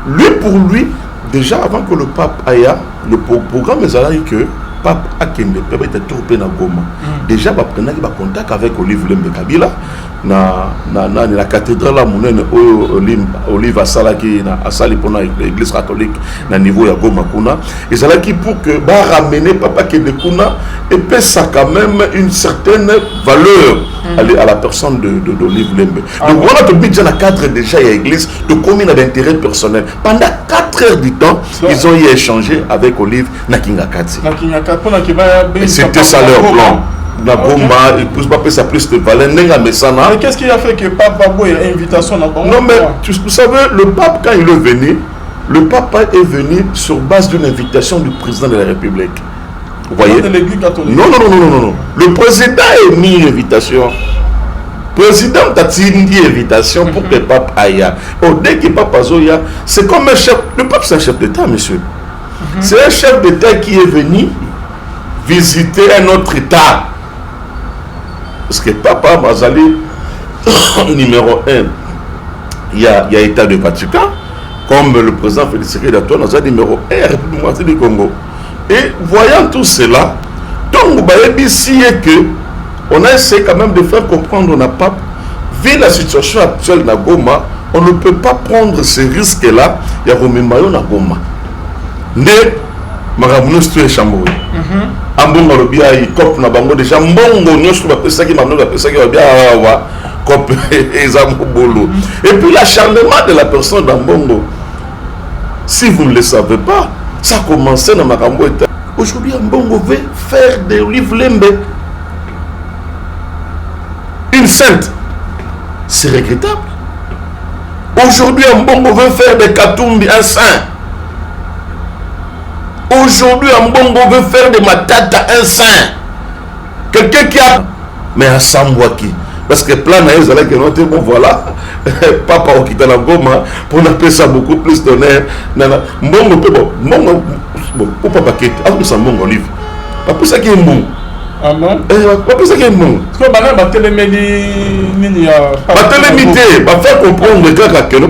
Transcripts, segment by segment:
Lui, pour lui, déjà avant que le pape aille, le programme est allé que le pape a Kembe, peut être troupé dans Goma. Déjà, il prenait contact avec Olive Lembe Kabila, dans la cathédrale à Mounene, Olive a sali pour l'église catholique, dans le niveau de Goma Kuna. Et c'est là qui pour que ramener Papa Kembe Kuna, et puis ça quand même une certaine valeur à la personne d'Olive Lembe. Donc voilà, tu dis dans le cadre déjà de l'église, de commune d'intérêt personnel. Pendant 4 heures du temps, ils ont échangé avec Olive Nakingakati. C'était ça leur plan. Nagoma, il ne peut pas ça plus de valeur. Mais qu'est-ce qui a fait que Pape Babo ait une invitation dans Congo? Non, mais vous savez, le pape, quand il est venu, le pape est venu sur base d'une invitation du président de la République. Vous voyez? De l'église catholique. Non. Le président a mis une invitation. Le président a tiré une invitation pour que le pape aille. Dès que le pape aille, c'est comme un chef. Le pape, c'est un chef d'État, monsieur. C'est un chef d'État qui est venu visiter un autre État. Parce que Papa Mazali, numéro 1, il y a État de Vatican, comme le président Félix Tshisekedi, numéro 1, République du Congo. Et voyant tout cela, donc on a essayé quand même de faire comprendre au pape, vu la situation actuelle de Goma, on ne peut pas prendre ces risques-là, il y a Romémayo na Goma. Mais, Marabounous est chambouré. Ambongo lobia i cop na bango déjà mbongo nyonso ba pesa ki mamno ba pesa ki ba wa cop ezamo bolo. Et puis l'acharnement de la personne d'Ambongo, si vous ne le savez pas, ça a commencé dans Makambo. Aujourd'hui Ambongo veut faire des Olive Lembe une sainte. C'est regrettable. Aujourd'hui Ambongo veut faire des Katumbi un saint. Aujourd'hui, Ambongo veut faire de Matata un saint. Quelqu'un qui a... Mais à Sambouaki. Parce que plan à eux, bon voilà, papa au Kitana Goma, pour appeler ça beaucoup plus d'honneur. Mbongo peut bon, pour papa qui est, ah, ça Mbongo livre. Papa ça qui est bon. Ah non? Papa ça qui est bon. Parce que maintenant, faire comprendre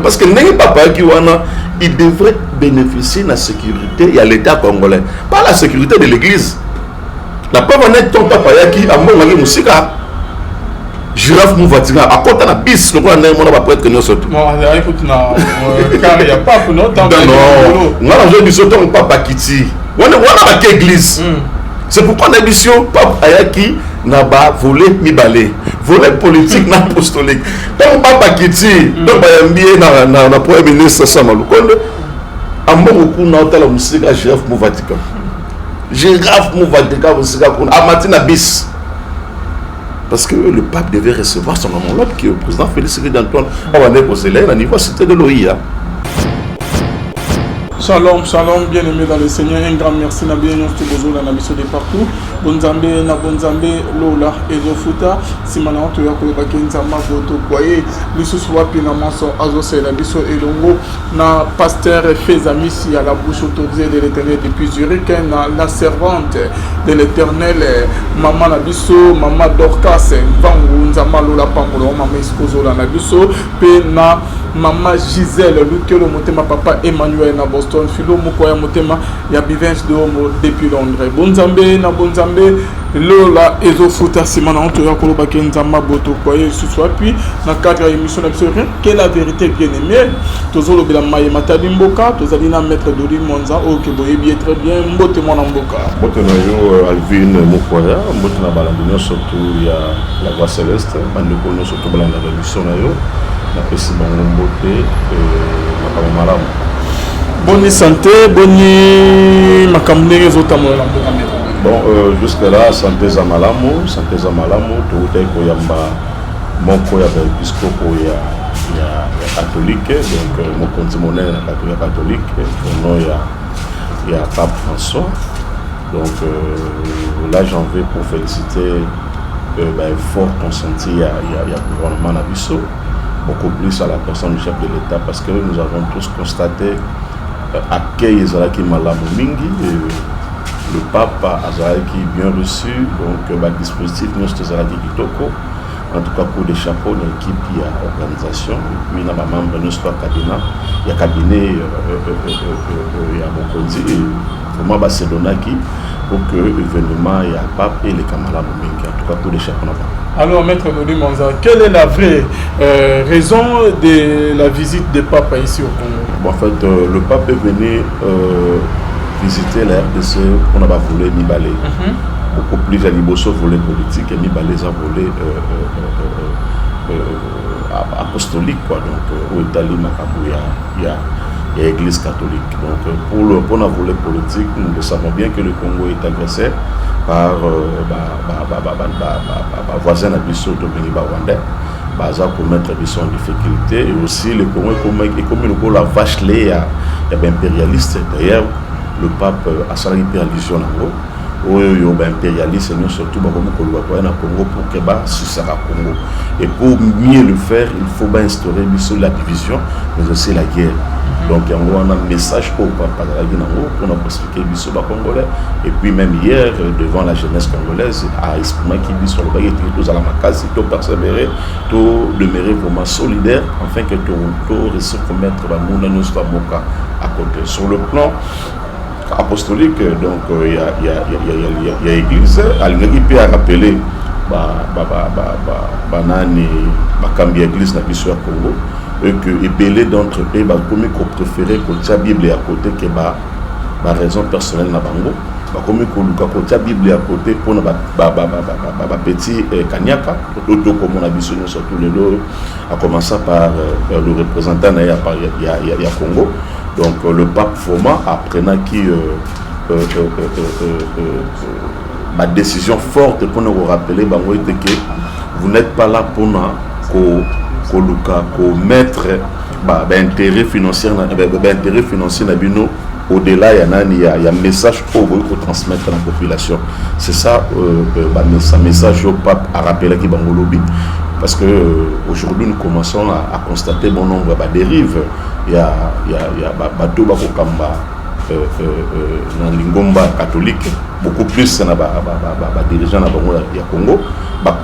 parce que n'est pas qui wana, il devrait bénéficier de la sécurité. Il y a l'État congolais, pas la sécurité de l'église. La preuve en est ton papa qui a mon mari Moussika. Giraffe Mouvatinga, à côté de la bis, le roi n'est pas prêtre que nous sommes. Non, car il n'y a pas pour nous. Non, on a dit que papa Kiti. On a pas église. C'est pourquoi on a dit que papa Ayaki n'a pas volé mi balé. Volé politique n'a apostolique. Donc papa Kiti, donc bien na premier ministre Samalou Konde. Ambongo na hôtel Moussika Giraffe Mouvatinga. Giraffe Mouvatinga Moussika Konde. Amatina bis. Parce que le pape devait recevoir son homologue qui est le président Félix Tshisekedi Antoine. On va aller poser là, à niveau c'était de l'OIA. Shalom, shalom, bien-aimés dans le Seigneur, un grand merci, na bien nous tous la mission de partout. Bonzambe, na bonzambe, lola, ezofuta, simana to ya ko bakenza mavoto kwaye, lisusu wapi na maso azo la biso elongo na pasteur Fezamisi à la bouche autorisée de l'Éternel depuis Zurich, la servante de l'Éternel, maman na biso, maman Dorcas, vangu nzama lola pangolo, maman iskozo la na biso, pe na maman Gisèle, Lukelo motema papa Emmanuel na Boston, Philo Mukoya motema ya Bivens de Homo depuis Londres. Bonzambe na bonzambe lola ezofuta simana onto ya koloba kenzama boto kwaye suswa puis na cadre émission d'absolution que la vérité bien-aimée tozolo bela maye matali mboka tozali na maître Dori Monza OK boye bien très bien mbote mona mboka mbote na yo Alvin Mukoya mbote na balabino surtout ya la voix céleste bandeko no surtout balanda émission na yo na pesi bango mbote na malamu. Bonne santé, bonne makamune zotamola mboka. Bon, jusque-là, santé Zamalamu, tout est koyamba, mon koya épiscopo ya catholique, donc mon continent catholique, au nom il y a Pape François. Donc là, j'en vais pour féliciter fort consenti, il y a le gouvernement Nabiso, beaucoup plus à la personne du chef de l'État, parce que nous avons tous constaté à Keyezalaki Malamu Mingi. Le pape Azraï qui est bien reçu, donc le dispositif nous Azraï Kitoko, En tout cas, pour des chapeaux, une équipe, il y a organisation, et puis il y a des membres de notre cabinet, il y a cabinet, il y a Mokonzi, et vraiment, c'est Donaki, pour que l'événement, il y a Pape et les camarades Momingi, en tout cas, pour des chapeaux. Alors, Maître Doli Manza, quelle est la vraie raison de la visite des papes ici au Congo? Bon, en fait, le pape est venu visiter la RDC qu'on a voulu Nibalé. Beaucoup plus à Liboso volet politique et Nibalé a volé apostolique. Quoi. Donc, au Italie, il y a l'église catholique. Donc, pour la volet politique, nous savons bien que le Congo est agressé par voisin Abisso Dominique Rwandais. Pour mettre Abisso en difficulté. Et aussi, le Congo est comme la vache lait impérialiste. D'ailleurs, le pape a sa religion en gros. Oyo impérialiste nous surtout comme le Congo pour que Sussara Congo et pour mieux le faire il faut instaurer la division mais aussi la guerre. Donc on a un message au papa de la Guinée pour nous expliquer biso ba congolais et puis même hier devant la jeunesse congolaise a exprimé qui dit sur le baguette tous à la makasi tout persévérer tout demeurer vraiment solidaire afin que tout réussir commettre la monde nous soit boka à côté sur le plan apostolique. Donc il y a église il peut rappeler banani bakambi église na biso ya Congo et que ébélé d'entre eux comme qu'on préférait que la Bible à côté que raison personnelle na bango comme qu'on luka la Bible à côté pour na petit kanyaka d'autres comme on a biso surtout les lots à commencer par le représentant na ya Congo. Donc le pape Foma apprenant qui ma décision forte pour nous rappeler que vous n'êtes pas là pour mettre intérêt financier au-delà il y a un message pour vous transmettre à la population. C'est ça un message au pape à rappeler qui bangolobi. Parce que aujourd'hui nous commençons à constater bon nombre de dérives. Il y a bateau bakokamba dans l'ingomba catholique beaucoup plus na dirigeants na bango ya Congo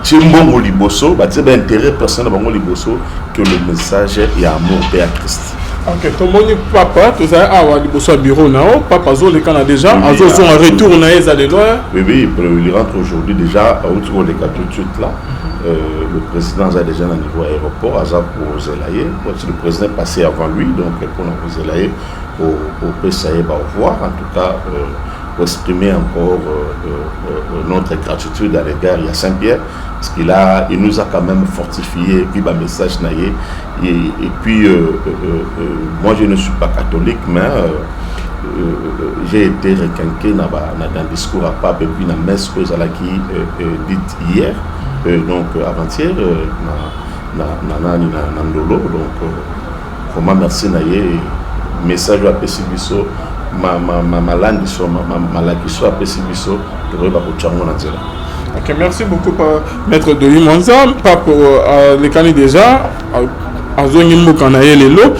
timbongo liboso intérêt personnel bango liboso que le message est amour de Christ. Ok, tomoni papa tu sais awa liboso bureau nao papa zo le kana déjà azo son retour na ezale loin. Oui, il rentre aujourd'hui déjà autour de tout de suite là. Le président a déjà un niveau aéroport, pour Zelaye. Le président est passé avant lui, donc pour nous Zelaye, au PSAE, au revoir. En tout cas, pour exprimer encore notre gratitude à l'égard de Saint-Pierre, parce qu'il nous a quand même fortifié, puis le message naïe. Et puis, moi je ne suis pas catholique, mais j'ai été requinqué dans le discours à Pape et puis dans la messe que Zalaki dit hier. Donc avant-hier Nandolo donc vraiment merci naïe message à Pessibiso ma langue sur ma lakiso à Pessibiso de reba kochango na nzela. Ok, merci beaucoup Maître Doli Manza pape les cani déjà azongi mboka na ye lelo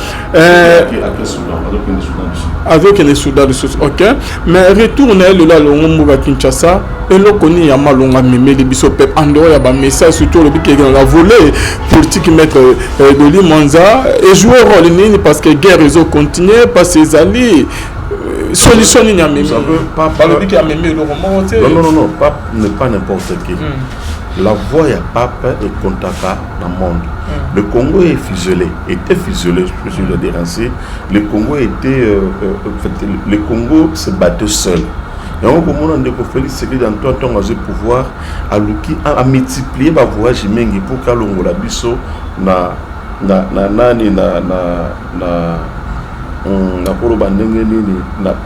avec les soldats de ce ok mais retourne le la longo mboka Kinshasa et le koni ya malonga meme de biso pep ando ya ba message surtout le biké la volée politique Maître Doli Manza et jouer rôle nini parce que guerre ils ont continué parce que ali solution ni ya meme pas le biké ya meme le roman non pape n'est pas n'importe qui. La voix ya pape est contaka dans le monde. Le Congo est fuselé, était fuselé, je peux le dire ainsi. Le Congo était, le Congo se battait seul. Et on commence à Félix Tshisekedi dans le pouvoir à multiplier ma voyage mengi pour que l'on la biso na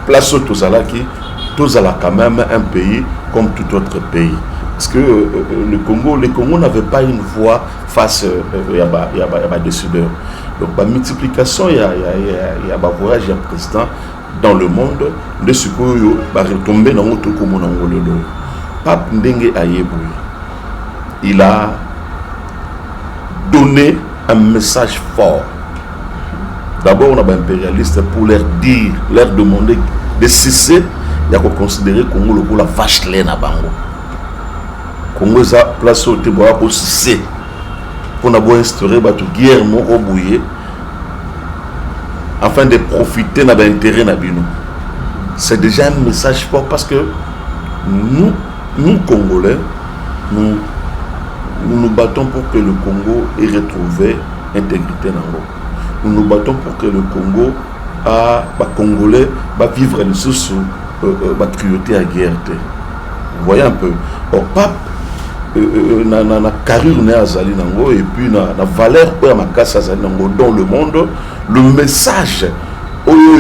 place tous à la quand même un pays comme tout autre pays. Parce que le Congo n'avait pas une voix face à des décideurs. Donc, la multiplication, il y a un voyage du président dans le monde, de ce qu'il va retomber dans notre commun. Pape Ndenge Ayeboui, il a donné un message fort. D'abord, on a un impérialiste pour leur dire, leur demander de cesser de considérer le Congo comme la vache laine à Bango. Congo a place au Téboa pour cesser pour nous instaurer une guerre bouillée afin de profiter de l'intérêt de nous. C'est déjà un message fort parce que nous Congolais, nous nous battons pour que le Congo ait retrouvé l'intégrité. Nous nous battons pour que le Congo, les Congolais, vivre sous la cruauté à guerre. Vous voyez un peu. Or, pape, na carrure azali nango et puis na valeur pour ma casse azali nango dans le monde, le message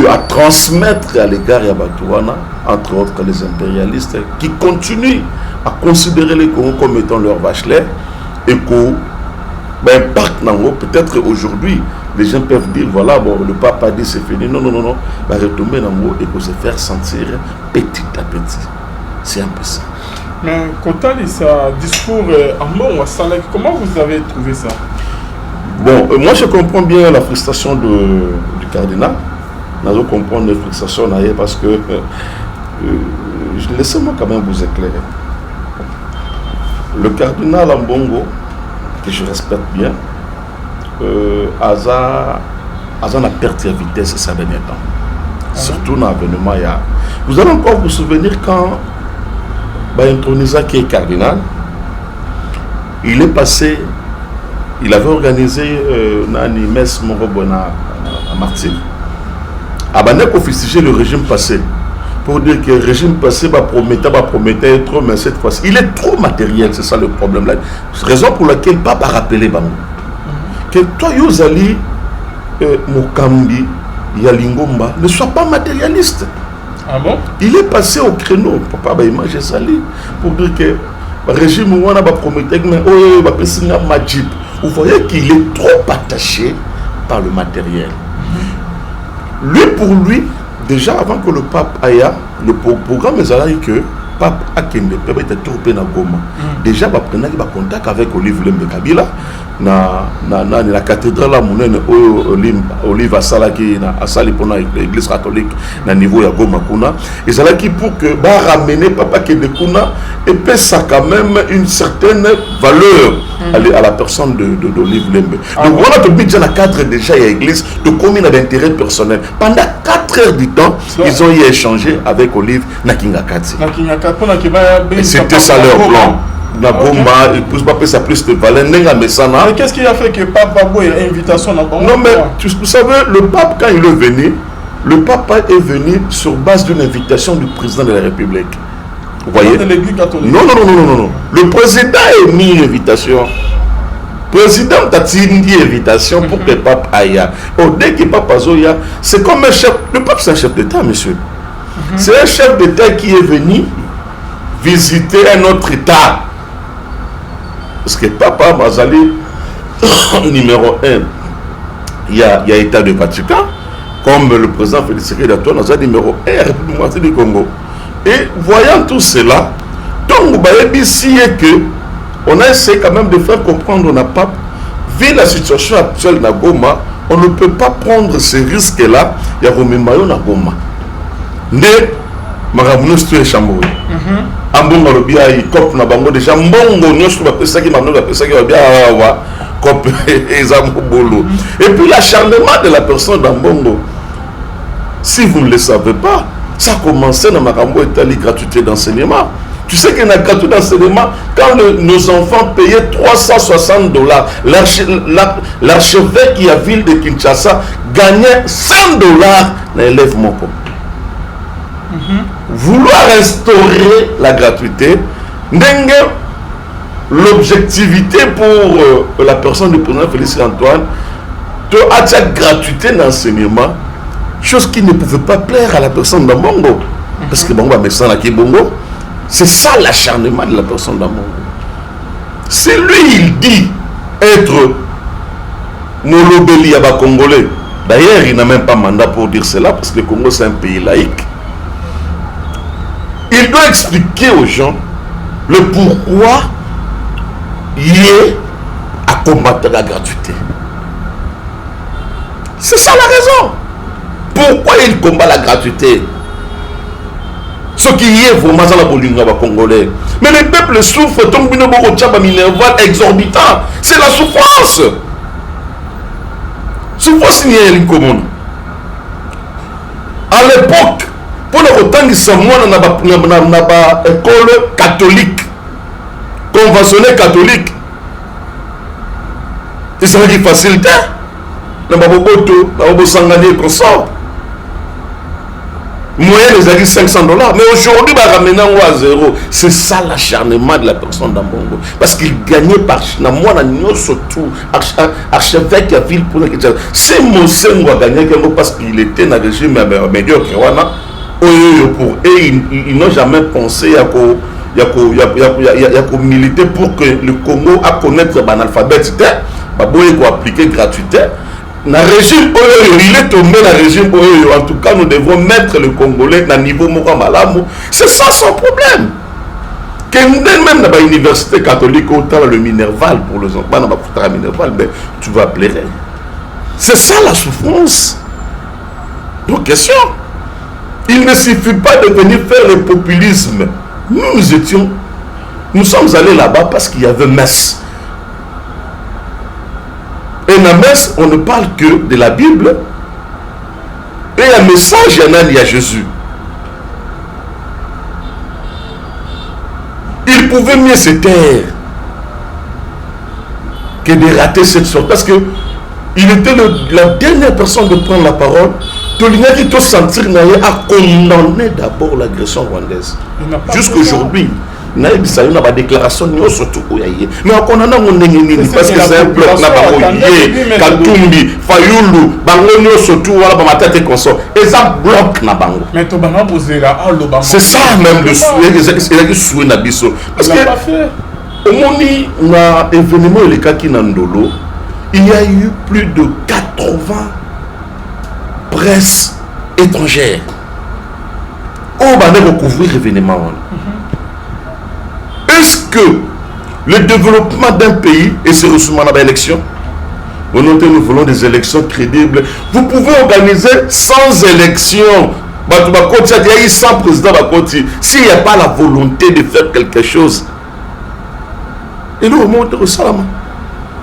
à transmettre à l'égard de Batouana, entre autres que les impérialistes, qui continuent à considérer les Congo comme étant leur vache-lait et que peut-être aujourd'hui les gens peuvent dire voilà, bon, le pape a dit c'est fini. Non, va retomber nango et se faire sentir petit à petit. C'est un peu ça. Mais quand il y a un discours comment vous avez trouvé ça? Bon, moi je comprends bien la frustration du cardinal. Je comprends la frustration parce que laissez-moi quand même vous éclairer. Le cardinal Ambongo, que je respecte bien, a une perte de vitesse ces derniers temps. Surtout dans l'événement. Vous allez encore vous souvenir quand Introniza qui est cardinal, il est passé, il avait organisé une messe à Martyr. Il a officié le régime passé pour dire que le régime passé promettait trop, mais cette fois-ci, il est trop matériel, c'est ça le problème là. Raison pour laquelle le pape a rappelé que toi, Yozali, Mokambi, Yalingomba, ne sois pas matérialiste. Ah bon? Il est passé au créneau, papa image Sali, pour dire que le régime a prometté que vous voyez qu'il est trop attaché par le matériel. Lui, pour lui, déjà avant que le pape aille, le programme est que le pape a été trompé dans Goma. Déjà, il a pris contact avec Olive Lembe Kabila, dans la cathédrale Olive Asalaki, pour l'église catholique, au niveau de Goma. Et c'est là qui pour que ramener Papa Kendekuna et puis ça quand même une certaine valeur à la personne d'Olive Lembe. Donc voilà, tu as déjà dans le cadre déjà de l'église, de combien d'intérêt personnel. Pendant 4 heures du temps, ils ont y échangé avec Olive Nakingakati. Et c'était ça leur plan. Okay. Il pousse pas ça plus de valeur. Mais qu'est-ce qui a fait que Pape Babo ait une invitation dans Non, mais vous savez, le pape, quand il est venu, le pape est venu sur base d'une invitation du président de la République. Vous voyez? De l'église catholique. Non. Le président a mis une invitation. Le président a mis une invitation pour que le pape aille. Dès que le pape aille, c'est comme un chef. Le pape, c'est un chef d'État, monsieur. C'est un chef d'État qui est venu visiter un autre État. Parce que Papa Mazali, numéro 1, il y a État du Vatican, comme le président Félix Tshisekedi Antoine, numéro 1, République du Congo. Et voyant tout cela, donc on a essayé quand même de faire comprendre au pape, vu la situation actuelle de Goma, on ne peut pas prendre ces risques-là, il y a Romémayo na Goma. Mais, Maramounous est chambouré. Ambongo lobia i cop na bango déjà mbongo nyonso ba pesa ki mano ba pesa ki ba bia wa cop ezamo bolo. Et puis l'acharnement de la personne d'Ambongo, si vous ne le savez pas, ça a commencé dans Makambo Italie gratuité d'enseignement. Tu sais qu'il y a une gratuité d'enseignement quand nos enfants payaient $360. L'archevêque qui a ville de Kinshasa gagnait $100 dans l'élève moko. Vouloir instaurer la gratuité, l'objectivité pour la personne du président Félix Antoine, de avoir gratuité d'enseignement, chose qui ne pouvait pas plaire à la personne d'Ambongo. Parce que Bongo Bongo, c'est ça l'acharnement de la personne d'Ambongo. C'est lui, il dit être Molobeli Aba Congolais. D'ailleurs, il n'a même pas mandat pour dire cela, parce que le Congo c'est un pays laïque. Il doit expliquer aux gens le pourquoi il est à combattre la gratuité. C'est ça la raison. Pourquoi il combat la gratuité? Ce qui est vraiment dans la Bolinga congolais. Mais le peuple souffre, donc il y a un minerval exorbitant. C'est la souffrance. Souffrance n'y est commune. À l'époque, pour le temps de Samoa, on a une école catholique, conventionnelle catholique. Et ça veut dire facilité. On a beaucoup de consort. Moyen les avis $500. Mais aujourd'hui, bah, ramenant à zéro. C'est ça l'acharnement de la personne dans Bongo. Parce qu'il gagnait par moi, surtout, archevêque qui a ville pour la question. C'est Mosengo a gagné parce qu'il était dans le régime médiocre. Pour eux, ils n'ont jamais pensé à militer pour que le Congo a connaître l'alphabet. Il faut appliquer gratuité. Dans le régime, il est tombé dans le régime. En tout cas, nous devons mettre le Congolais dans le niveau Moukamalamou. C'est ça son problème. Même dans l'université catholique, autant le Minerval pour les enfants, dans Minerval, ben, tu vas pleurer. C'est ça la souffrance. Donc, question. Il ne suffit pas de venir faire le populisme. Nous sommes allés là-bas parce qu'il y avait messe. Et dans la messe, on ne parle que de la Bible. Et un message, il y a Jésus. Il pouvait mieux se taire que de rater cette sorte. Parce que il était la dernière personne de prendre la parole. Tolina qui doit sentir à condamner d'abord l'agression rwandaise. Jusqu'aujourd'hui. Il y a une déclaration surtout mais on a parce que c'est un bloc Katumbi Fayulu Bango surtout voilà ba matate consort et ça bloque na bango mais to banga bozera c'est ça même le souhait na biso parce que au moni na événement le kaki na Ndolo il y a eu plus de 80 presse étrangère on va recouvrir l'événement. Est-ce que le développement d'un pays, et c'est ressources à l'élection, nous voulons des élections crédibles, vous pouvez organiser sans élection, sans président, s'il n'y a pas la volonté de faire quelque chose, et nous remontons au salam.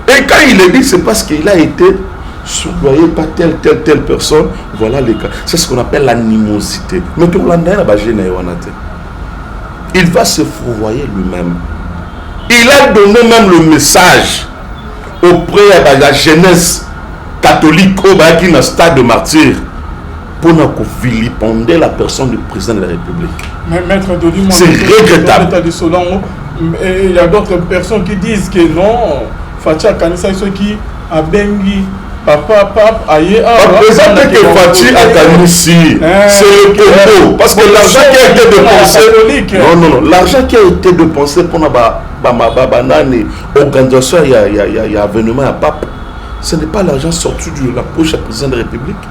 Et quand il est dit, c'est parce qu'il a été soudoyé par telle personne, voilà les cas. C'est ce qu'on appelle l'animosité. Mais pour l'Andien, il va se fourvoyer lui-même. Il a donné même le message auprès de la jeunesse catholique qui est dans le stade de martyr pour ne vilipender la personne du président de la République. C'est regrettable. Il y a d'autres personnes qui disent que non, Fatia Kanisa, ceux qui a bengi. Papa, présente que Fati a gagné ici, c'est le Congo. Parce que l'argent qui a été dépensé. Non, l'argent qui a été dépensé pour l'organisation, il y a avènement à Pape. Ce n'est pas l'argent sorti de la poche du président de la République.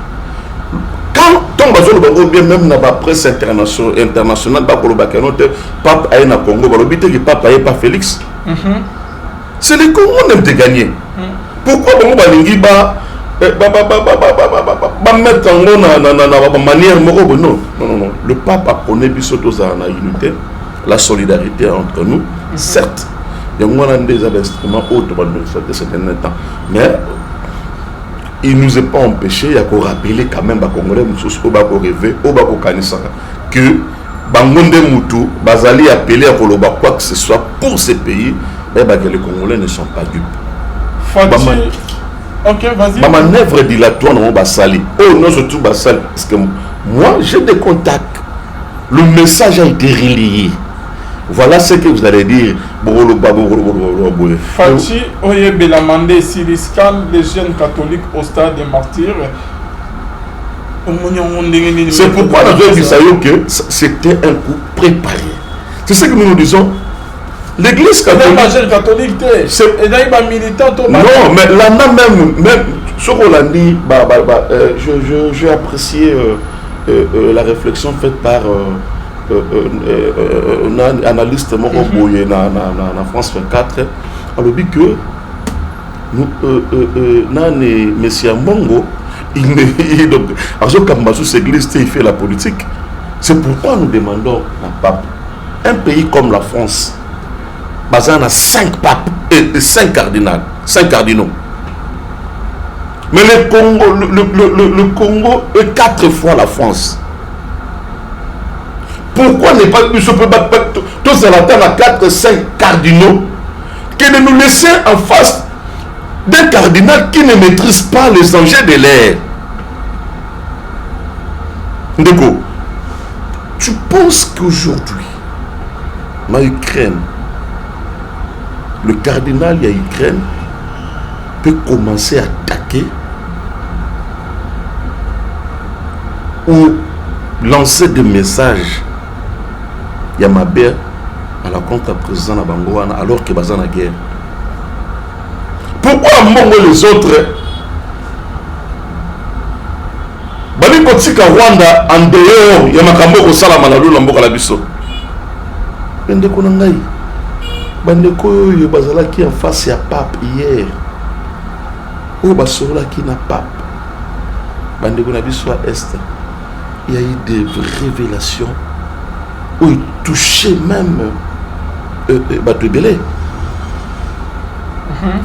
Quand on bien même dans la presse internationale, Pape a eu au Congo, le Pape a eu pas Félix. C'est le Congo même de gagner. Pourquoi on va mettre en manière non. Le pape a connu la unité, la solidarité entre nous. Certes, il y a des instruments autres de certains temps, mais il ne nous est pas empêché de rappeler quand même que Bangonde Moutou, Bazali appelé à quoi que ce soit pour ces pays, mais que les Congolais ne sont pas dupes. Ok, vas-y. Ma manœuvre dilatoire non basali. Oh non, surtout basali. Parce que moi, j'ai des contacts. Le message a été relayé. Voilà ce que vous allez dire. Fachi Oyebelamande Siliscan, les jeunes catholiques au stade des martyrs. C'est pourquoi nous avons dit que c'était un coup préparé. C'est ce que nous disons. L'église catholique, non, mais là même ce qu'on a dit, j'ai apprécié la réflexion faite par un analyste Moroboye dans France 24. On a dit que Messia Mbongo, il fait la politique. C'est pourquoi nous demandons un pape. Un pays comme la France, basé a 5 papes et 5 cardinaux. Mais le Congo est 4 fois la France. Pourquoi ne pas tous à l'attendre à 4-5 cardinaux que de nous laisser en face d'un cardinal qui ne maîtrise pas les enjeux de l'air? Ndeko, tu penses qu'aujourd'hui, en Ukraine, le cardinal de Ukraine peut commencer à attaquer ou lancer des messages Yamabé à la compte président de Bangoana alors que Bazan a guerre? Pourquoi les autres Bali Kotika Rwanda en dehors Yamakambo Kosala Manalou Lamboka la biso Bendeko Nangai Bandeko yo bazala qui en face à pape hier ou basola qui n'a pape Bandeko na biso à est il y a eu des révélations où il touchait même Batouébélé.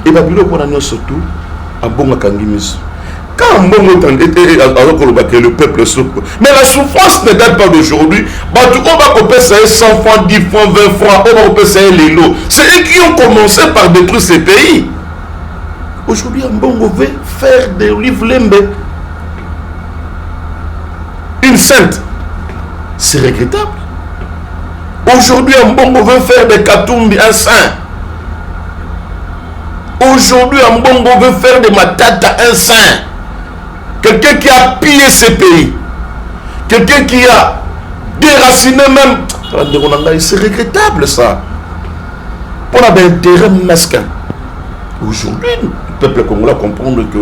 Et Babylone pour nous surtout à Bonga Kangimis. Quand le peuple souffre, mais la souffrance ne date pas d'aujourd'hui. On va couper 100 francs, 10 francs, 20 francs, on va couper les lots. C'est eux qui ont commencé par détruire ces pays. Aujourd'hui, Mbongo veut faire des livres lembe. Une sainte. C'est regrettable. Aujourd'hui, Mbongo veut faire des Katumbi un saint. Aujourd'hui, Mbongo veut faire des Matata un saint. Quelqu'un qui a pillé ces pays. Quelqu'un qui a déraciné même. C'est regrettable ça. On a des intérêts mesquins. Aujourd'hui, le peuple congolais comprend que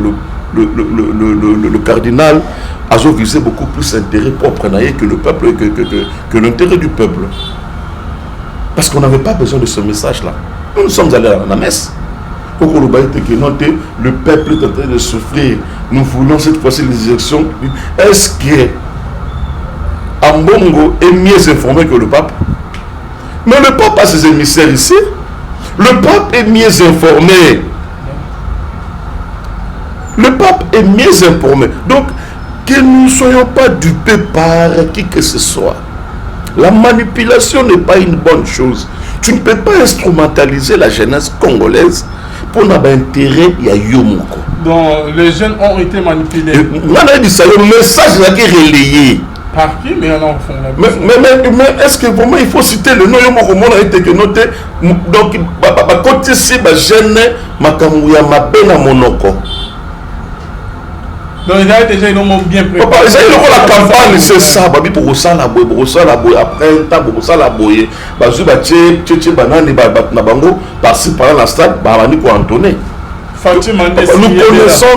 le cardinal a visé beaucoup plus l'intérêt propre que le peuple, que l'intérêt du peuple. Parce qu'on n'avait pas besoin de ce message-là. Nous sommes allés à la messe. Le peuple est en train de souffrir. Nous voulons cette fois-ci les élections. Est-ce que Ambongo est mieux informé que le pape? Mais le pape a ses émissaires ici. Le pape est mieux informé. Le pape est mieux informé. Donc, que nous ne soyons pas dupés par qui que ce soit. La manipulation n'est pas une bonne chose. Tu ne peux pas instrumentaliser la jeunesse congolaise pour n'avoir intérêt à Yomoko. Donc les jeunes ont été manipulés. On a dit ça, le message là qui est relayé. Par qui? Mais on font la mais est-ce que vraiment il faut citer le nom Yomoko? On a été noté. Donc, côté si les jeunes, Makamouya Mabena Monoko. Donc ils avaient déjà bien préparé. Papa, ils avaient la campagne, c'est ça. Babi pour ça la boye, après un temps pour ça la boye. Bazu baché, tché banane, nabango, par-ci par la stade, babani pour Antoné.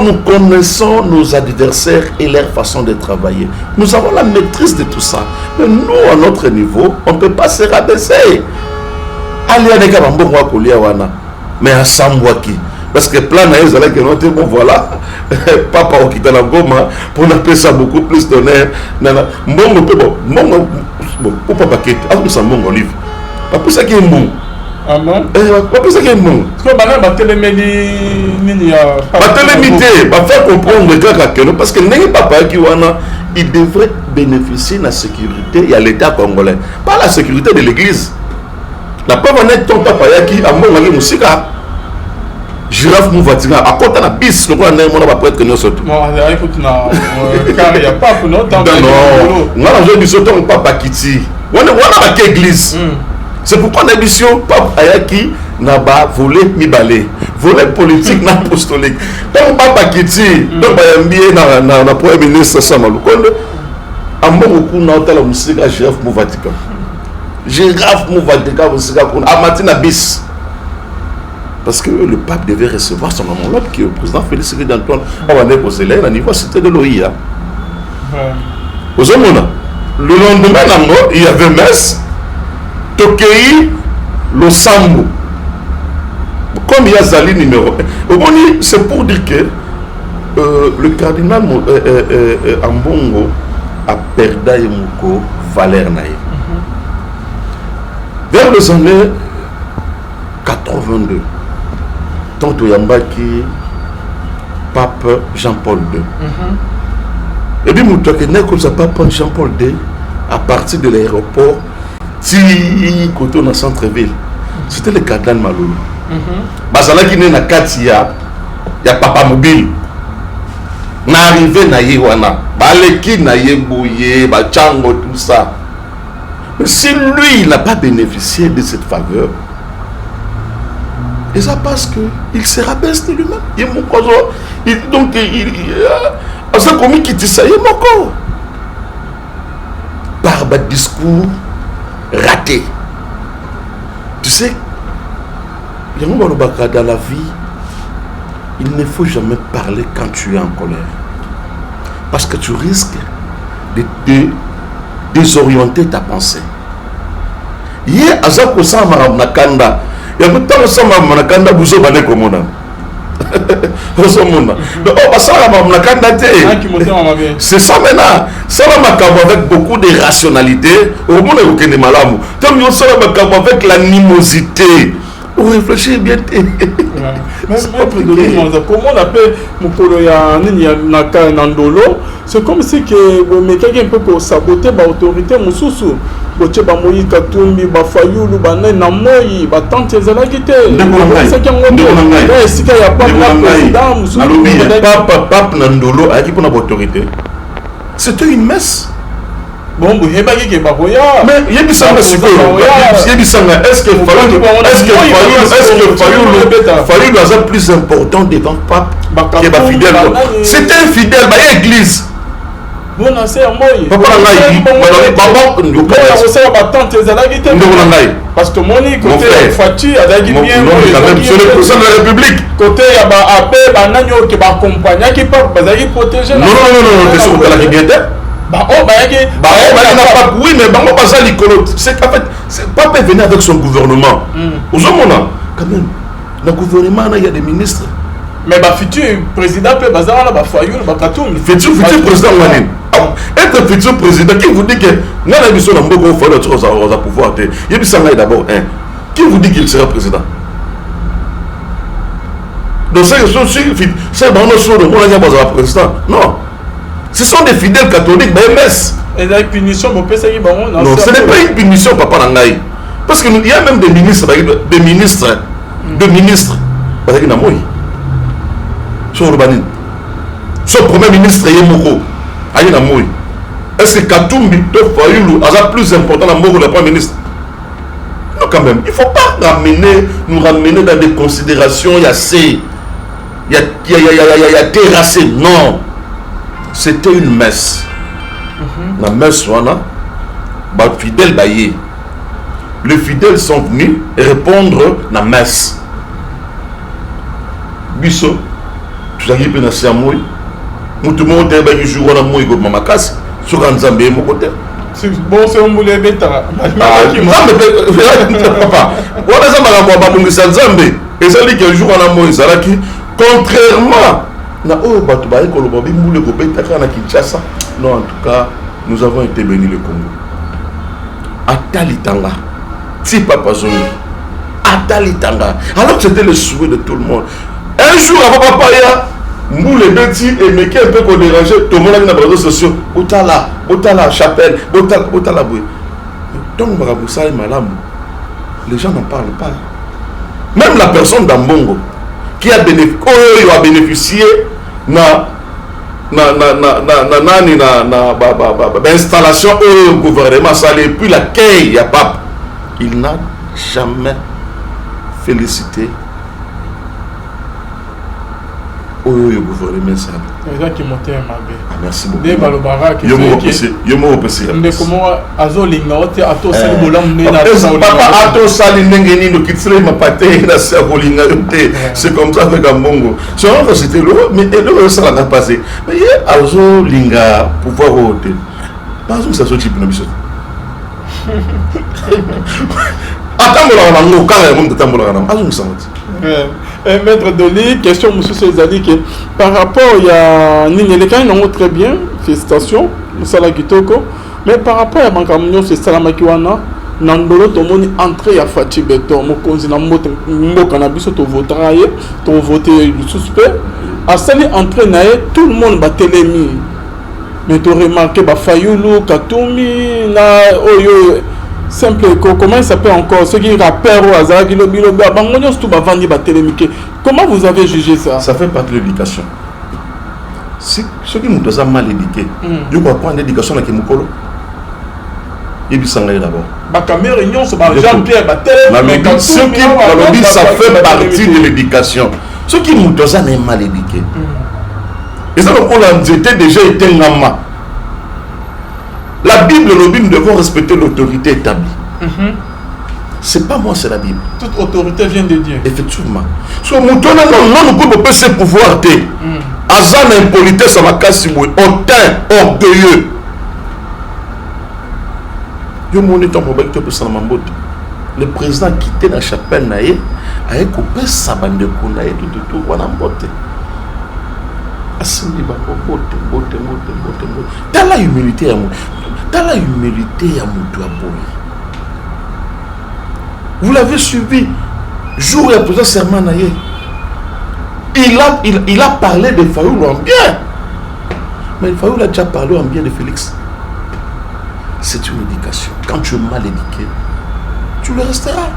Nous connaissons nos adversaires et leur façon de travailler. Nous avons la maîtrise de tout ça. Mais nous, à notre niveau, on ne peut pas se rabaisser. Allez, mais à Sambouaki. Parce que plan naïs avec noté bon voilà papa au quitter la goma pour appeler ça beaucoup plus d'honneur nana mbongo pe bon pour papa quitte à tout ça mbongo livre papa ça qui est bon ah non papa ça qui est bon parce que bana ba télémédi nini ya ba télémédi ba faire comprendre que parce que n'est papa qui wana il devrait bénéficier de la sécurité il y a l'état congolais pas la sécurité de l'église la papa net ton papa qui a mbongo ngi musika Giraffe Mouvatina, à côté de la bis, le roi n'est pas prêtre que nous sommes. Non, écoute, car il n'y a pas pour nous. Non, moi, je dis surtout pas Kitty. On a pas l'église. C'est pourquoi la mission, Pape Ayaki n'a pas volé ni balé. Volé politique, n'a apostolique. Donc, Papa Kitty, donc, il y a un premier ministre Samalou. À mon coup, on a la musique à Giraffe Mouvatika. Giraffe Mouvatika, à Matina bis. Parce que le pape devait recevoir son homologue qui est le président Félix Tshisekedi-Antoine. On va dire que c'est là, il niveau c'était de l'OIA. Le lendemain, il y avait messe, Tokei, le Sambo. Comme il y a Zali numéro 1. C'est pour dire que le cardinal Ambongo a perdu moko valeur naïe. Vers les années 82, tant Yambaki, pape Jean-Paul II. Et puis, nous avons pape Jean-Paul II à partir de l'aéroport, si côté dans le centre-ville. C'était le cardinal Maloulou. Basala qui n'est na Katia, il y a papa mobile. N'arrivé na Yewana, Baleki na Yebouye, Bachango, tout ça. Mais si lui, il n'a pas bénéficié de cette faveur, et ça parce qu'il se rabaisse de lui-même. Donc, il s'est commis qui dit ça, il est mort. Par un discours raté. Tu sais, dans la vie, il ne faut jamais parler quand tu es en colère. Parce que tu risques de désorienter ta pensée. Hier, à Zako Sama Nakanda, il y a beaucoup de gens qui Nakanda Bouzo Bane Komona. C'est ça maintenant. Ça va avec beaucoup de rationalité. Au monde où il y a malamu. Ça va avec l'animosité. Vous réfléchissez bien. Comment on appelle Mukoloya Naka Nandolo? C'est comme si quelqu'un peut saboter l'autorité. Moussoussou. Boche ba moyi katumbi ba fayulu ba na moyi ba tante zala gite c'est qu'il y a sika ya pas président papa Nandolo a qui pour l'autorité c'était une messe bon bu heba ki ba boya mais yebisanga siko yebisanga est-ce que Fayulu a plus important devant pape que ba fidèle c'était un fidèle ba église. Bon, c'est un moyen. Papa parce que mon côté Fati a dit bien c'est le président de la République. Côté il y a appel bananyo qui va accompagner qui peut protéger. Non, c'est sur la liberté. Oui, mais Bango Baza Licolo, c'est qu'en fait, Pape est venu avec son gouvernement. Aux hommes, quand même, le gouvernement, il y a des ministres. Mais le futur président peut bazar là, Fayou, Bakatoum. Futur président, être futur président, qui vous dit que nous avons besoin d'un bon pouvoir. Il y a d'abord, qui vous dit qu'il sera président? Donc, c'est le président. Non. Ce sont des fidèles catholiques, MS. Et la punition, non, ce n'est pas une punition, papa Nangaï. Parce qu'il y a même des ministres, son premier ministre Yemoko, est-ce que Katumbi Fayulu a plus important que le premier ministre? Non, quand même, il ne faut pas nous ramener dans des considérations, il y a terrassé. Non, c'était une messe. La messe, fidèle baillé. Les fidèles sont venus répondre à la messe. Biso, tu as dit que c'est un mot. Tout le monde est jour à moi comme Mamakasi sur un Zambé mon côté. C'est bon, c'est un moulet bêta. Papa, on a ça Zambé. Et ça dit qu'un jour à la moi, contrairement na oh batubaye kolobobi moule ko bêta kana Kinshasa. Non, en tout cas, nous avons été bénis le Congo. Atalitanga, si Papa Zoni, Atalitanga. Alors que c'était le souhait de tout le monde. Un jour avant Papa ya moule bêti et mais qui un peu qu'on dérangeait, tout le monde a mis dans les réseaux sociaux. Otala, chapelle, Otala boué. Donc Maraboussa et Malam, les gens n'en parlent pas. Même la personne d'Ambongo qui a bénéficié d'installation au gouvernement, ça et puis l'accueil, il n'y a pas. Il n'a jamais félicité au gouvernement. Merci beaucoup. C'est comme ça avec un bongo. C'était l'eau, mais ça l'a passé. Mais il y a Azo Linga pouvoir voter. Pas comme ça, ce type de mission. Attends, on va Maître Doli, question M. Cézali, par rapport à Nini, les cas ils très bien, félicitations, Moussala Kitoko, mais par rapport à Bankamio, c'est Salamakiwana, Nandolo, tout le monde entré à Fatih Beto, Mokonzi, Mokanabiso, tu voteras, tu voter le suspect, à Sali entré, tout le monde va télémi. Mais tu remarques, Fayoulou, Katoumi, Oyo. Simple, comment il s'appelle encore ceux qui rappellent au hasard, comment vous avez jugé ça? Ça fait partie de l'éducation. Si ceux qui nous ont mal éduqués, ils vont prendre l'éducation avec Moukolo. Ils vont s'en aller d'abord. Jean-Pierre, ceux qui ça fait partie de l'éducation. Ceux qui nous ont mal éduqués. Et ça, on a déjà été Nama. La Bible, nous devons respecter l'autorité établie. C'est pas moi, c'est la Bible. Toute autorité vient de Dieu. Effectivement. So, nous pouvons se pouvoir. Azan impolitesse, ça va casser. Hautain, orgueilleux. Le président quitté la chapelle, il a coupé sa bande de coups. Dans la humilité, vous l'avez suivi jour et après serment. Il a parlé de Fayoulou en bien, mais Fayoulou a déjà parlé en bien de Félix. C'est une éducation. Quand tu es mal éduqué, tu le resteras.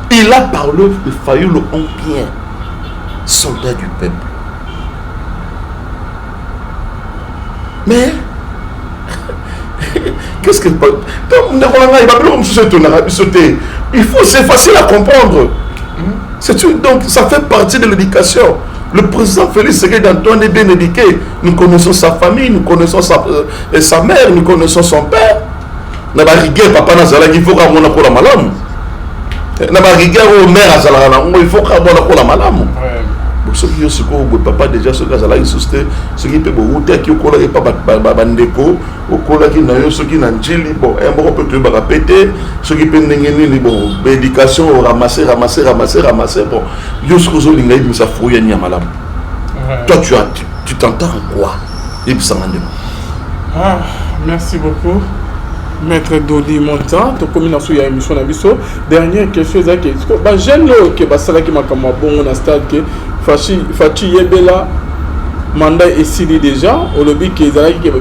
Il a parlé de Fayoulou en bien, soldat du peuple. Mais, qu'est-ce que... Il faut, c'est facile à comprendre. Donc, ça fait partie de l'éducation. Le président Félix Tshisekedi-Antoine est bien éduqué. Nous connaissons sa famille, nous connaissons sa mère, nous connaissons son père. N'a pas rigueur, papa Nazala, il faut qu'on ait la malam. N'a pas rigueur au maire Azala, il faut qu'on ait la malam. Ceux qui ont papa déjà, ceux qui ont ceux qui peuvent qui ont pas bandeko, ceux qui n'ont bon, un bon peu de répéter, ceux qui peuvent bon, éducation, ramasser, bon, jusqu'aux autres, ils ça fouille ni malam. Toi, tu t'entends en quoi? Merci beaucoup. Maître Doli Monta, tu commis dans une émission d'Abisso. Dernière question, c'est que j'aime que Basala qui m'a comme bon on a stade que Fachi Yebela mandat est signé déjà. Au lobby qui est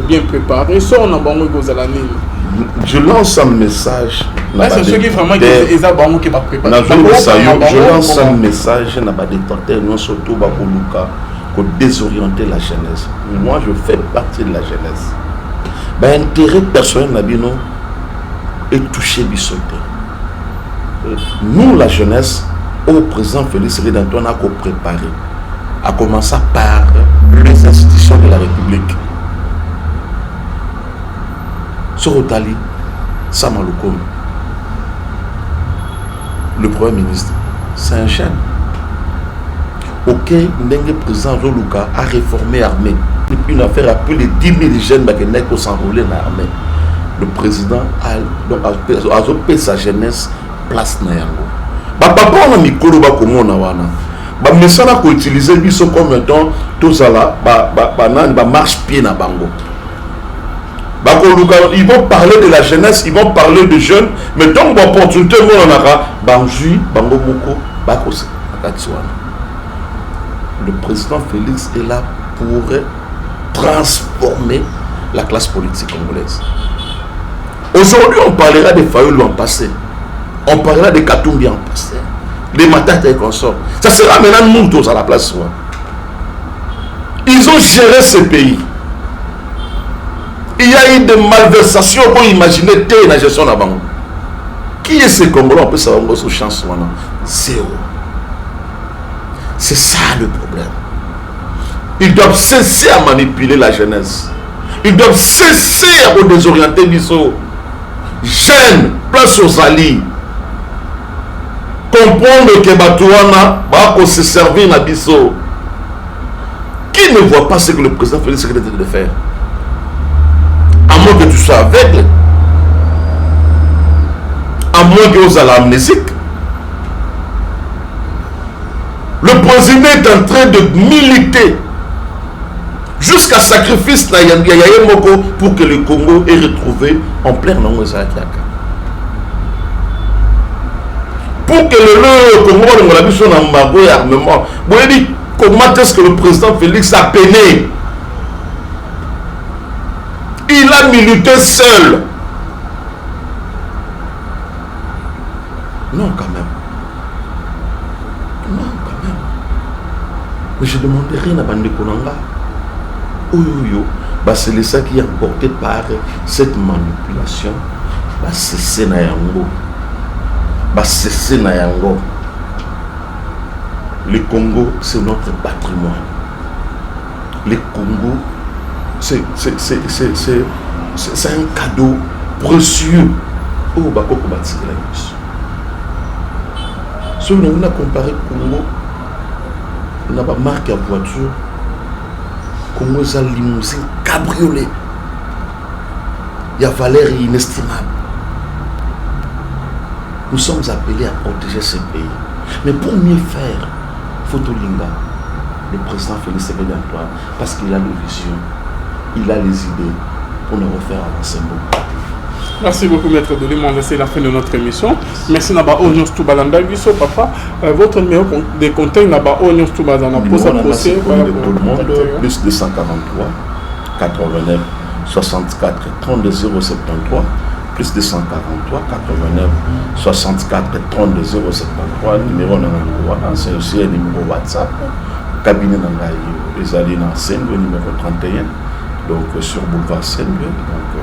bien préparé. Soit on a bon je lance un message. C'est ce qui vraiment qui va préparer. Je lance un message n'a pas détenté non surtout Bakoluka pour désorienter la jeunesse. Moi je fais partie de la jeunesse. Intérêt personnel Nabino est touché bisoté. Nous la jeunesse au président Félix Tshisekedi-Antoine a préparé, à commencer par les institutions de la République. Sorotali, Samaloukoum, le Premier ministre, c'est un jeune. Ok, le président Zoluka a réformé l'armée. Une affaire à plus de 10 000 jeunes qui s'enrôler dans l'armée. Le président a fait sa jeunesse place na yango. Papa on a mis koloba comme on a wana. Ba messana ko utiliser biso comme étant tous là ba marche pied na bango. Ils vont parler de la jeunesse, ils vont parler de jeunes, mais tant que l'opportunité on a banjui bango moko ba ko le président Félix est là pour transformer la classe politique congolaise. Aujourd'hui, on parlera de Fayoulou en passé. On parlera de Katumbi en passé. Des Matata et consorts. Ça sera maintenant nous tous à la place. Ils ont géré ce pays. Il y a eu des malversations pour imaginer la gestion de la banque. Qui est ce Congolais? On peut savoir sous chance. Zéro. C'est ça le problème. Ils doivent cesser à manipuler la jeunesse. Ils doivent cesser à désorienter Bisso. Jeunes, place aux alliés. Comprendre que Batouana va se servir à Bisso. Qui ne voit pas ce que le président Félix est en train de faire? À moins que tu sois aveugle. À moins moins que vous allez amnésique. Le président est en train de militer jusqu'à sacrifice na Yaya Moko pour que le Congo ait retrouvé en plein nom de Zakiaka. Pour que le Congo ait son embargo et armement. Vous voyez dit comment est-ce que le président Félix a peiné? Il a milité seul. Non, quand même. Non, quand même. Mais je ne demandais rien à Bande Konanga. C'est ça qui est emporté par cette manipulation. C'est na yango. Le Congo, c'est notre patrimoine. Le Congo, c'est un cadeau précieux. Oh, Bakoko Batsila. Si on a comparé Congo, on n'a pas marqué à voiture. Congo, c'est une limousine cabriolet. Il y a valeur inestimable. Nous sommes appelés à protéger ce pays. Mais pour mieux faire, Fotolinga, le président Félix Tshisekedi-Antoine, parce qu'il a les visions, il a les idées pour nous refaire avancer beaucoup. Merci beaucoup, Maître Dolimon. C'est la fin de notre émission. Merci Naba Onions Toubalanda Biso, papa. Votre numéro de contact Naba Onions Toubalanda pour ça procès. Tout le monde, plus 243 89 64 32 073, plus 243 89 64 32 073, numéro c'est aussi un numéro WhatsApp. Cabinet Nangaï, les alliés dans Sengue, numéro 31, donc sur Boulevard Sengue. Donc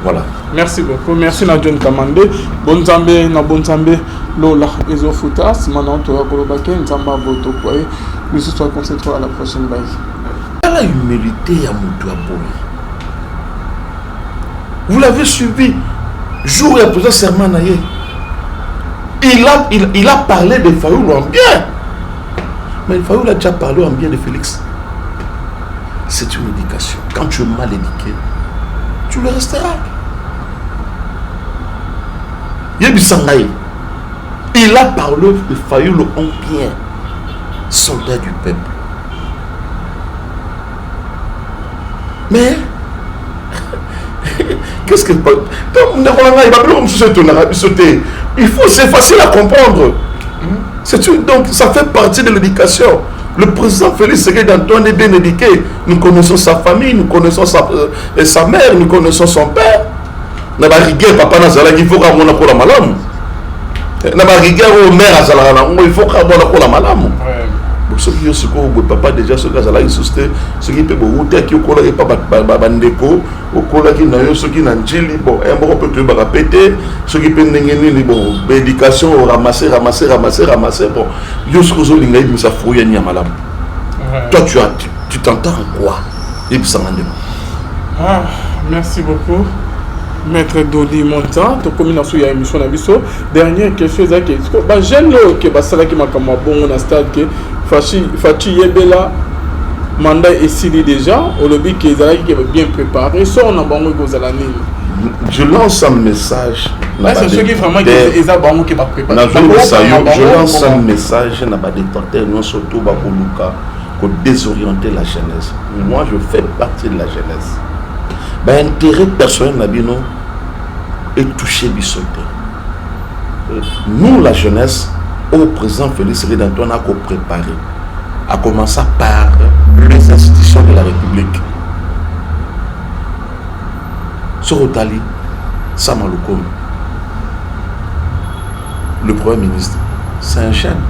voilà. Merci beaucoup. Merci à John Kamande. Bonne Zambé, Lola, Ezofuta, Simana, Toya Kolobake, Nzamba, Boto, Kouaye. Nous se sommes concentrés à la prochaine baille. La humilité à Moutouaboui. Vous l'avez suivi jour et après serment naïe. Il a parlé de Fayoul en bien. Mais Fayoul a déjà parlé en bien de Félix. C'est une éducation. Quand tu es mal éduqué, tu le resteras. Il a parlé de Fayoul en bien, soldat du peuple. Mais qu'est-ce que il faut, c'est facile à comprendre. Donc ça fait partie de l'éducation. Le président Félix Tshisekedi-Antoine est bien éduqué. Nous connaissons sa famille, nous connaissons sa mère, nous connaissons son père. N'a pas rigueur papa Nazala, il faut qu'on ait pour la malam. N'a pas rigueur au mère Azala, il faut qu'on ait pour la malam. Ceux qui ont papa déjà ce gars là, ils suscitent ceux qui peuvent router qui ont collé pas bandeko, au collé qui n'a eu ceux qui n'ont dit bon, un bon peu de répéter, ceux qui peuvent n'engager bon, éducation ramasser bon, jusqu'aux autres ils n'ont ça fouiller ni à malam. Toi tu t'entends en quoi? Il s'en rend. Ah, merci beaucoup. Maître Dodi Monta, tu communes sur la émission Nabiso. Dernière question, c'est que j'aime que Basala qui m'a comme bon on a stade que Fachi Yebela mandat est signé déjà. Au lobby qui est bien préparé. Soit on a bon je lance un message. C'est ceux qui vraiment qui va préparer. Je lance un message n'a pas détenté non surtout Bakoluka pour désorienter la jeunesse. Moi je fais partie de la jeunesse. Intérêt personnel Nabino est touché bisoté. Nous la jeunesse au président Félix Tshisekedi-Antoine a préparé, à commencer par les institutions de la République. Sorotali, Samaloukoum, le Premier ministre, c'est un jeune.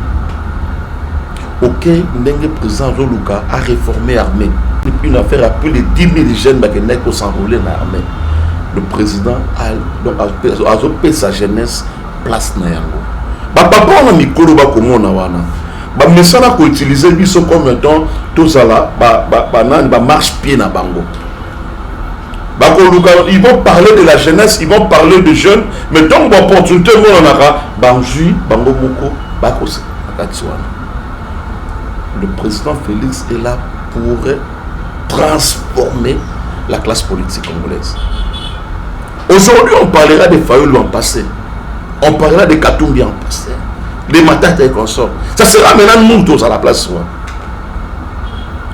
Ok, Ndenge président Zoluka a réformé l'armée. Une affaire appelée 10 000 jeunes qui s'enrôler dans l'armée. Le président a fait sa jeunesse place na yango. Papa on a mis koloba comme on a wana. Mais ça n'a qu'utiliser biso comme étant tout ça là, marche pied na bango. Ils vont parler de la jeunesse, ils vont parler de jeunes, mais donc opportunité on a banjui bango boko bakose akatswana. Le président Félix est là pour transformer la classe politique congolaise. Aujourd'hui, on parlera des Fayoul en passé. On parlera de Katumbi en passé, des Matata et consorts. Ça sera maintenant nous tous à la place. Ouais.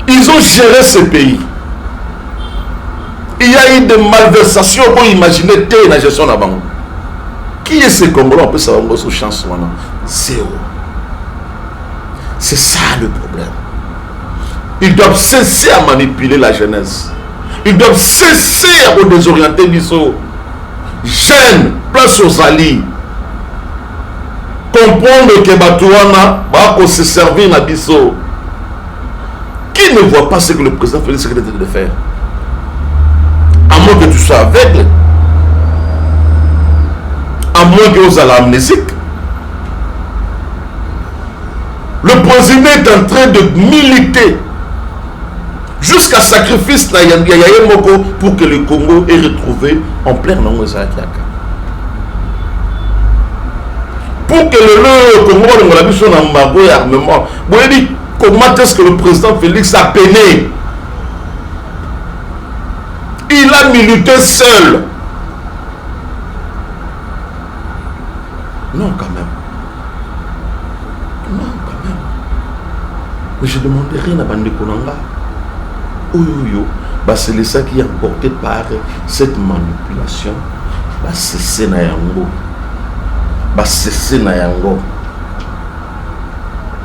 Ils ont géré ce pays. Il y a eu des malversations pour imaginer la gestion là-bas. Qui est ce Congolais? On peut savoir sous chance maintenant. Zéro. C'est ça le problème. Ils doivent cesser à manipuler la jeunesse. Ils doivent cesser à désorienter Bisso. Jeunes, place aux alliés. Comprendre que Batouana va se servir à Bisso. Qui ne voit pas ce que le président Félix est en train de faire? À moins que tu sois aveugle. À moins que vous ayez l'amnésique. Le président est en train de militer jusqu'à sacrifice pour que le Congo ait retrouvé en plein nom de Zakiaka. Pour que le Congo ait son embargo et armement. Vous voyez dit, comment est-ce que le président Félix a peiné? Il a milité seul. Non, quand même. Non, quand même. Mais je ne demandais rien à Bande Konanga. C'est ça qui est emporté par cette manipulation. C'est na yango. C'est na yango.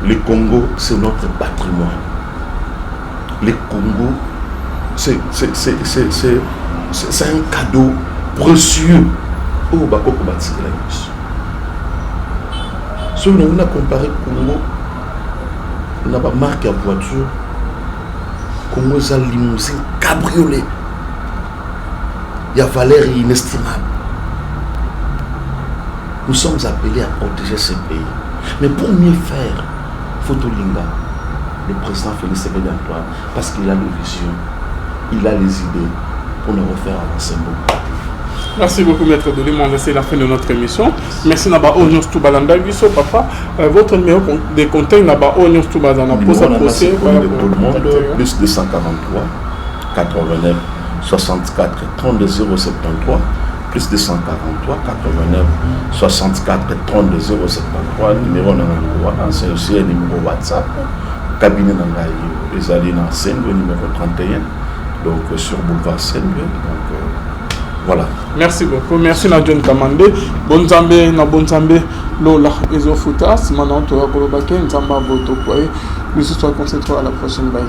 Le Congo, c'est notre patrimoine. Le Congo, c'est un cadeau précieux. Oh, Bakoko Batsi la Yus. Si on a comparé Congo, on n'a pas marque à voiture. Congo est un limousine cabriolet. Il y a valeur inestimable. Nous sommes appelés à protéger ce pays. Mais pour mieux faire, Fotolinga, le président Félix Antoine, parce qu'il a les visions, il a les idées pour nous refaire avancer beaucoup. Merci beaucoup, Maître Dolimon. C'est la fin de notre émission. Merci Naba Onyos Toubalanda Biso, papa. Votre numéro de contact Naba Onyos Toubalanda pour ça procès. Voilà, tout le monde, plus 243 89 64 32 073, plus 243 89 64 32 073, numéro c'est aussi un numéro WhatsApp. Cabinet Nangaï, les alliés dans Sengue, numéro 31, donc sur boulevard Sengue. Donc voilà. Merci beaucoup. Merci à John Kamande. Bonzambe, na Bonzambe, Lola, Ezofuta, Simon Antoine Kolobake, Nzamba Boto, nous se soit concentrés à la prochaine baille.